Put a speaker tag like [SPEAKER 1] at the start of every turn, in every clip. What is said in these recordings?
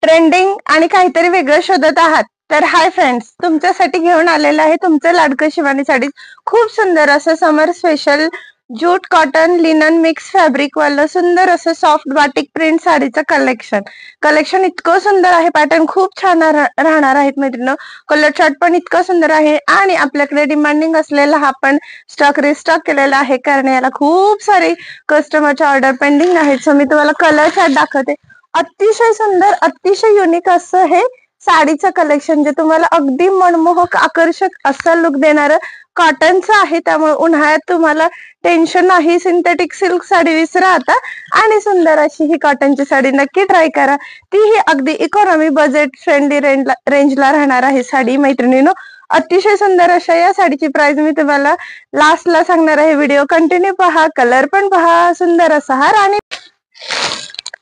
[SPEAKER 1] Trending आणि काहीतरी वेगळं शोधत आहात तर हाय फ्रेंड्स, तुमच्यासाठी घेऊन आलेलं आहे तुमचं लाडकं शिवानी साडी. खूप सुंदर असं summer special jute cotton linen mix fabric वालं सुंदर असं सॉफ्ट बाटिक प्रिंट साडीचं कलेक्शन इतकं सुंदर आहे. पॅटर्न खूप छान राहणार आहेत मैत्रिणी. कलर चार्ट पण इतकं सुंदर आहे आणि आपल्याकडे डिमांडिंग असलेला हा पण स्टॉक रिस्टॉक केलेला आहे, कारण याला खूप सारे कस्टमरच्या ऑर्डर पेंडिंग आहेत. सो मी तुम्हाला कलर चार्ट दाखवते. अतिशय सुंदर अतिशय युनिक असं हे साडीचं कलेक्शन, जे तुम्हाला अगदी मनमोहक आकर्षक असं लुक देणारं कॉटनचं आहे. त्यामुळे उन्हाळ्यात तुम्हाला टेन्शन नाही. सिंथेटिक सिल्क साडी विसरा आता आणि सुंदर अशी ही कॉटनची साडी नक्की ट्राय करा. तीही अगदी इकॉनॉमी बजेट फ्रेंडली रेंजला राहणार आहे साडी मैत्रिणींनो. अतिशय सुंदर अशा या साडीची प्राइस मी तुम्हाला लास्टला सांगणार आहे. व्हिडिओ कंटिन्यू पहा. कलर पण पहा. सुंदर असा हा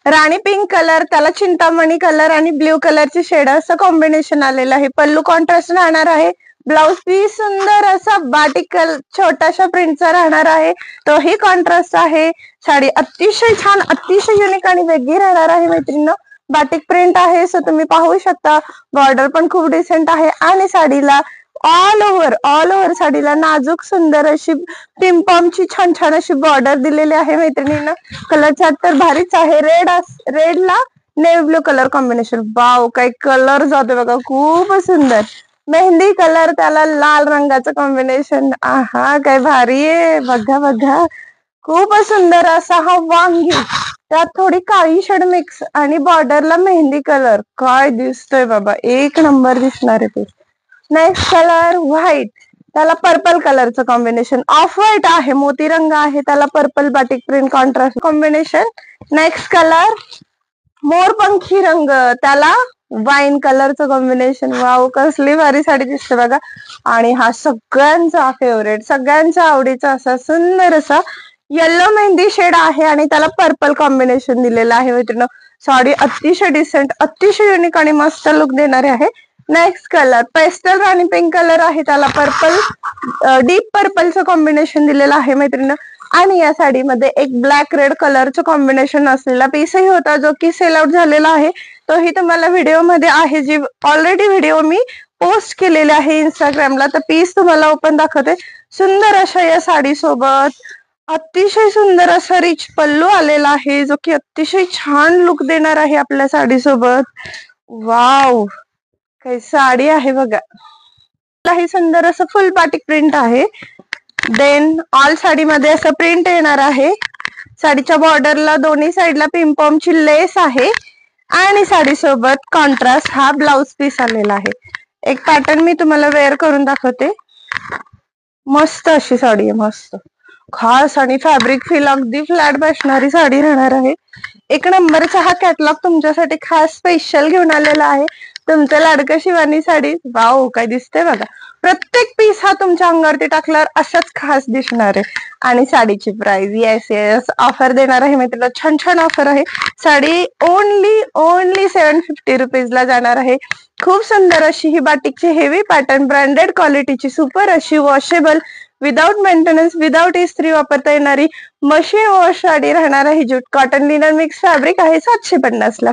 [SPEAKER 1] राणी पिंक कलर, त्याला चिंतामणी कलर आणि ब्ल्यू कलरची शेड असं कॉम्बिनेशन आलेलं आहे. पल्लू कॉन्ट्रास्ट राहणार आहे. ब्लाउज पीस सुंदर असा बाटिक छोटाशा प्रिंटचा राहणार आहे, तोही कॉन्ट्रास्ट आहे. साडी अतिशय छान अतिशय युनिक आणि वेगळी राहणार आहे मैत्रिणींनो. बाटिक प्रिंट आहे, सो तुम्ही पाहू शकता. बॉर्डर पण खूप डिसेंट आहे आणि साडीला ऑल ओव्हर साडीला नाजूक सुंदर अशी पिंपॉमची छान छान अशी बॉर्डर दिलेली आहे मैत्रिणींना. कलर चार्ट तर भारीच आहे. रेडला navy blue colour combination. Wow, काय कलर जातो बघा, खूप सुंदर. मेहंदी कलर, त्याला लाल रंगाचं कॉम्बिनेशन. आहा, काय भारी आहे. बघा खूप सुंदर असा हा वांगी, त्यात थोडी काळी शेड मिक्स आणि बॉर्डरला मेहंदी कलर. काय दिसतोय बाबा, एक नंबर दिसणार आहे ते. नेक्स्ट कलर व्हाईट, त्याला पर्पल कलरचं कॉम्बिनेशन. ऑफ व्हाईट आहे, मोती रंग आहे, त्याला purple batik print contrast combination. Next colour मोरपंखी रंग, त्याला वाईन कलरचं कॉम्बिनेशन. वाव, कसली भारी साडी दिसते बघा. आणि हा सगळ्यांचा फेवरेट, सगळ्यांच्या आवडीचा असा सुंदर असा येल्लो मेहंदी शेड आहे आणि त्याला पर्पल कॉम्बिनेशन दिलेलं आहे मित्रांनो. साडी अतिशय डिसेंट अतिशय युनिक आणि मस्त लुक देणारे आहे. नेक्स्ट कलर पेस्टल राणी पिंक कलर आहे, त्याला डीप पर्पलचं कॉम्बिनेशन दिलेलं आहे मैत्रिणी. आणि या साडीमध्ये एक ब्लॅक रेड कलरचं कॉम्बिनेशन असलेला पीसही होता, जो की सेल आउट झालेला आहे. तोही तुम्हाला व्हिडिओमध्ये आहे, जी ऑलरेडी व्हिडिओ मी पोस्ट केलेले आहे इंस्टाग्रामला. तर पीस तुम्हाला ओपन दाखवते. सुंदर अशा या साडी सोबत अतिशय सुंदर असा रिच पल्लू आलेला आहे, जो की अतिशय छान लुक देणार आहे आपल्या साडी सोबत. वाव, काही साडी आहे बघा. ही सुंदर असं फुल बाटिक प्रिंट आहे. देन ऑल साडीमध्ये असं प्रिंट येणार आहे. साडीच्या बॉर्डरला दोन्ही साईडला पिंपॉमची लेस आहे आणि साडी सोबत कॉन्ट्रास्ट हा ब्लाउज पीस आलेला आहे. एक पॅटर्न मी तुम्हाला वेअर करून दाखवते. मस्त अशी साडी आहे, मस्त खास आणि फॅब्रिक फील अगदी फ्लॅट बसणारी साडी राहणार आहे. एक नंबरचा हा कॅटलॉग तुमच्यासाठी खास स्पेशल घेऊन आलेला आहे. तुमचं लाडकं शिवानी साडी. वाव, काय दिसते बघा. प्रत्येक पीस हा तुमच्या अंगावरती टाकल्यावर असाच खास दिसणार आहे. आणि साडीची प्राइस येस ऑफर देणार आहे मित्रांनो. छान छान ऑफर आहे. साडी ओनली 750 रुपीजला जाणार आहे. खूप सुंदर अशी ही बाटिकची हेवी पॅटर्न ब्रँडेड क्वालिटीची सुपर अशी वॉशेबल विदाउट मेंटेनन्स विदाउट इस्त्री वापरता येणारी मशीन वॉश साडी राहणार आहे. Jute cotton linen mix fabric आहे. 750 ला.